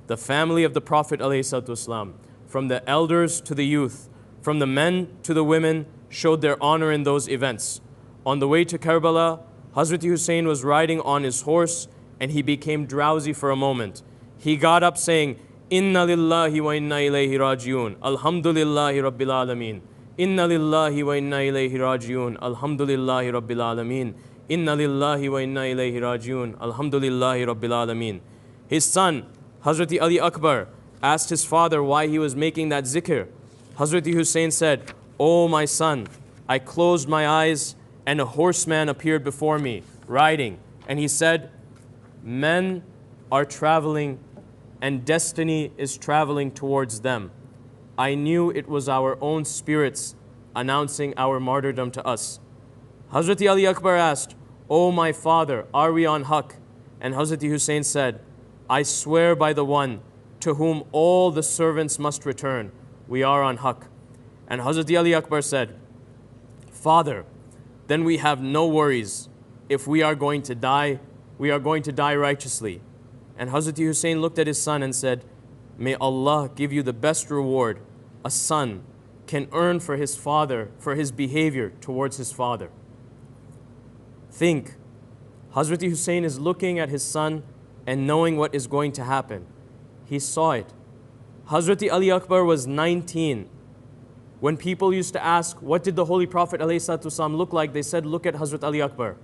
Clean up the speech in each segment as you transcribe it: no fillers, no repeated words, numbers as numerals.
the family of the Prophet ﷺ, from the elders to the youth, from the men to the women, showed their honor in those events. On the way to Kerbala, Hazrat Hussein was riding on his horse and he became drowsy for a moment. He got up saying, Inna lillahi wa inna ilayhi rajiun, alhamdulillahi rabbil alameen. Inna lillahi wa inna ilayhi rajiun, alhamdulillahi rabbil alameen. Inna lillahi wa inna ilayhi rajiun, alhamdulillahi rabbil alameen. His son, Hazrat Ali Akbar, asked his father why he was making that zikr. Hazrat Hussein said, "Oh my son, I closed my eyes and a horseman appeared before me, riding. And he said, men are traveling and destiny is traveling towards them. I knew it was our own spirits announcing our martyrdom to us." Hazrat Ali Akbar asked, "Oh my father, are we on haqq?" And Hazrat Hussein said, "I swear by the one to whom all the servants must return, we are on haqq." And Hazrat Ali Akbar said, "Father, then we have no worries. If we are going to die, we are going to die righteously." And Hazrat Hussein looked at his son and said, "May Allah give you the best reward a son can earn for his father, for his behavior towards his father." Think, Hazrat Hussein is looking at his son and knowing what is going to happen. He saw it. Hazrat Ali Akbar was 19. When people used to ask, what did the Holy Prophet ﷺ look like? They said, look at Hazrat Ali Akbar.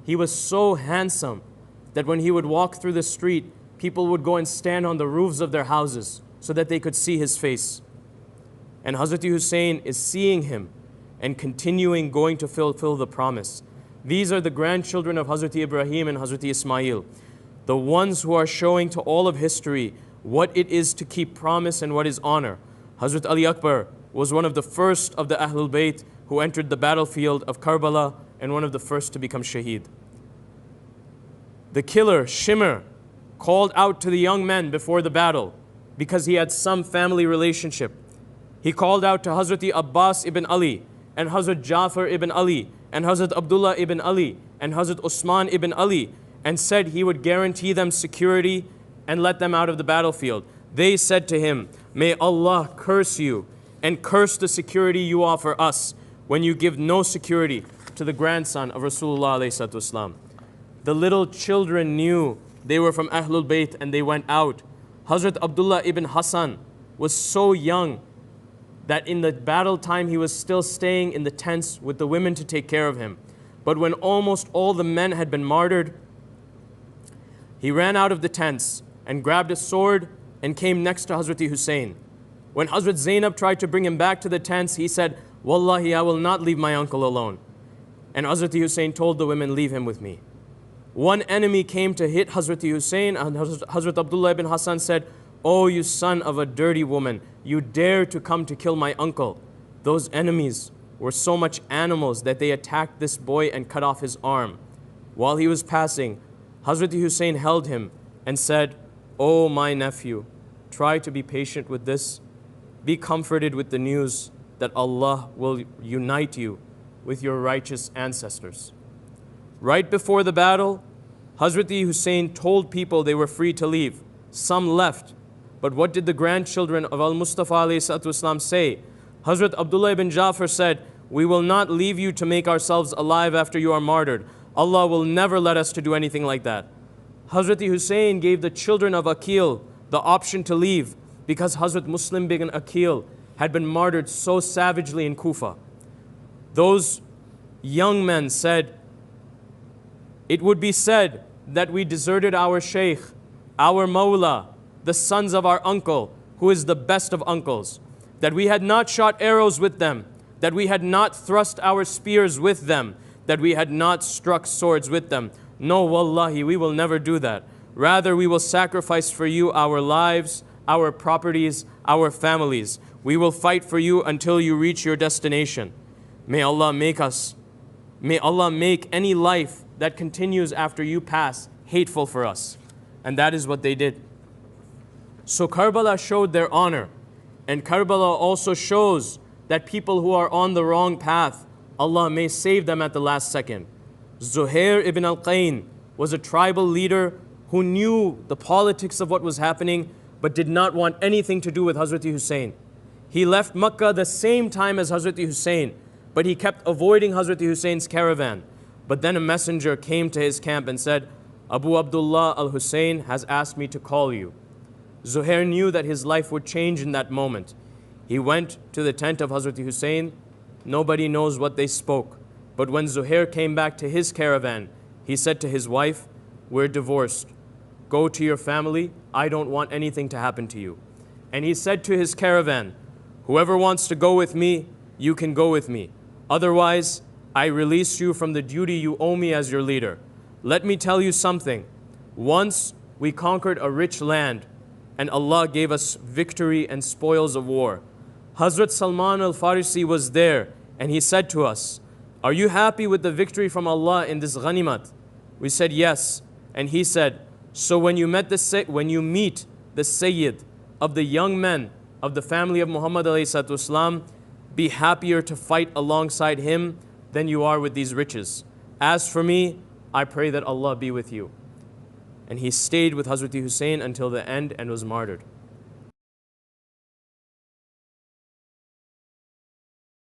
He was so handsome that when he would walk through the street, people would go and stand on the roofs of their houses so that they could see his face. And Hazrat Hussein is seeing him and continuing going to fulfill the promise. These are the grandchildren of Hazrat Ibrahim and Hazrat Ismail, the ones who are showing to all of history what it is to keep promise and what is honor. Hazrat Ali Akbar was one of the first of the Ahlul Bait who entered the battlefield of Karbala and one of the first to become shaheed. The killer, Shimr, called out to the young men before the battle because he had some family relationship. He called out to Hazrat Abbas ibn Ali and Hazrat Jafar ibn Ali and Hazrat Abdullah ibn Ali and Hazrat Osman ibn Ali and said he would guarantee them security and let them out of the battlefield. They said to him, "May Allah curse you and curse the security you offer us when you give no security to the grandson of Rasulullah alayhi salatu. The little children knew they were from Ahlul Bayt and they went out. Hazrat Abdullah ibn Hassan was so young that in the battle time he was still staying in the tents with the women to take care of him. But when almost all the men had been martyred, he ran out of the tents and grabbed a sword and came next to Hazrat Hussein. When Hazrat Zainab tried to bring him back to the tents, he said, "Wallahi, I will not leave my uncle alone." And Hazrat Hussein told the women, "Leave him with me." One enemy came to hit Hazrat Hussein, and Hazrat Abdullah ibn Hassan said, "Oh, you son of a dirty woman, you dare to come to kill my uncle." Those enemies were so much animals that they attacked this boy and cut off his arm. While he was passing, Hazrat Hussein held him and said, "Oh, my nephew, try to be patient with this. Be comforted with the news that Allah will unite you with your righteous ancestors." Right before the battle, Hazrat Hussein told people they were free to leave. Some left. But what did the grandchildren of Al-Mustafa ﷺ say? Hazrat Abdullah ibn Jafar said, "We will not leave you to make ourselves alive after you are martyred. Allah will never let us to do anything like that." Hazrat Hussein gave the children of Aqil the option to leave because Hazrat Muslim bin Aqil had been martyred so savagely in Kufa. Those young men said, "It would be said that we deserted our Sheikh, our Mawla, the sons of our uncle, who is the best of uncles, that we had not shot arrows with them, that we had not thrust our spears with them, that we had not struck swords with them. No, wallahi, we will never do that. Rather, we will sacrifice for you our lives, our properties, our families. We will fight for you until you reach your destination. May Allah make any life that continues after you pass hateful for us." And that is what they did. So Karbala showed their honor. And Karbala also shows that people who are on the wrong path, Allah may save them at the last second. Zuhair ibn al-Qayn was a tribal leader who knew the politics of what was happening, but did not want anything to do with Hazrat Hussein. He left Makkah the same time as Hazrat Hussein, but he kept avoiding Hazrat Hussein's caravan. But then a messenger came to his camp and said, Abu Abdullah al-Hussein has asked me to call you. Zuhair knew that his life would change in that moment. He went to the tent of Hazrat Hussein. Nobody knows what they spoke. But when Zuhair came back to his caravan, he said to his wife, we're divorced. Go to your family. I don't want anything to happen to you. And he said to his caravan, whoever wants to go with me, you can go with me. Otherwise, I release you from the duty you owe me as your leader. Let me tell you something. Once we conquered a rich land, and Allah gave us victory and spoils of war. Hazrat Salman al-Farisi was there, and he said to us, are you happy with the victory from Allah in this ghanimat? We said yes. And he said, so when you meet the Sayyid of the young men of the family of Muhammad ﷺ, be happier to fight alongside him than you are with these riches. As for me, I pray that Allah be with you. And he stayed with Hazrat Hussein until the end and was martyred.